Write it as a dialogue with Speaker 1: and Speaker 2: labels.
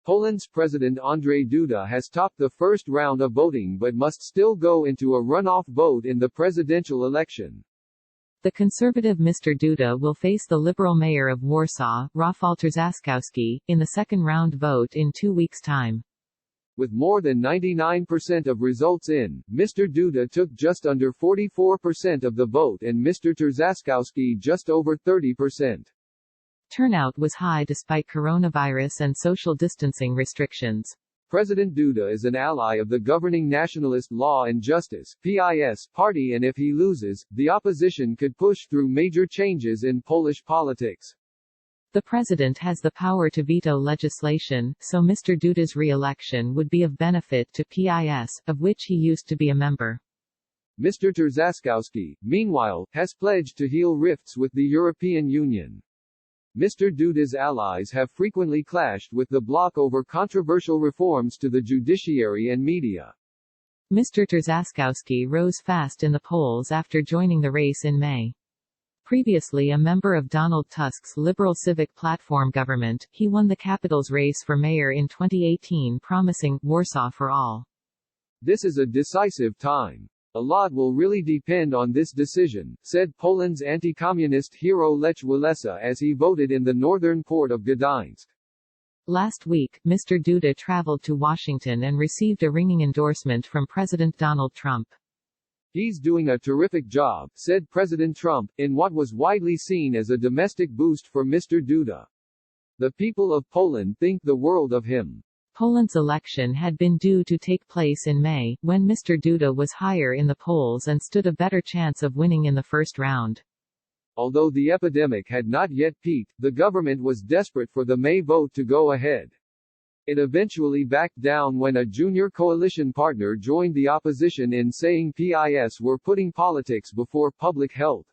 Speaker 1: Poland's President Andrzej Duda has topped the first round of voting but must still go into a runoff vote in the presidential election.
Speaker 2: The conservative Mr. Duda will face the liberal mayor of Warsaw, Rafał Trzaskowski, in the second-round vote in 2 weeks' time.
Speaker 1: With more than 99% of results in, Mr. Duda took just under 44% of the vote and Mr. Trzaskowski just over 30%.
Speaker 2: Turnout was high despite coronavirus and social distancing restrictions.
Speaker 1: President Duda is an ally of the governing Nationalist Law and Justice (PiS) party, and if he loses, the opposition could push through major changes in Polish politics.
Speaker 2: The president has the power to veto legislation, so Mr. Duda's re-election would be of benefit to PiS, of which he used to be a member.
Speaker 1: Mr. Trzaskowski, meanwhile, has pledged to heal rifts with the European Union. Mr. Duda's allies have frequently clashed with the bloc over controversial reforms to the judiciary and media.
Speaker 2: Mr. Trzaskowski rose fast in the polls after joining the race in May. Previously a member of Donald Tusk's Liberal Civic Platform government, he won the capital's race for mayor in 2018, promising Warsaw for all.
Speaker 1: This is a decisive time. A lot will really depend on this decision, said Poland's anti-communist hero Lech Walesa as he voted in the northern port of Gdańsk.
Speaker 2: Last week, Mr. Duda traveled to Washington and received a ringing endorsement from President Donald Trump.
Speaker 1: He's doing a terrific job, said President Trump, in what was widely seen as a domestic boost for Mr. Duda. The people of Poland think the world of him.
Speaker 2: Poland's election had been due to take place in May, when Mr. Duda was higher in the polls and stood a better chance of winning in the first round.
Speaker 1: Although the epidemic had not yet peaked, the government was desperate for the May vote to go ahead. It eventually backed down when a junior coalition partner joined the opposition in saying PiS were putting politics before public health.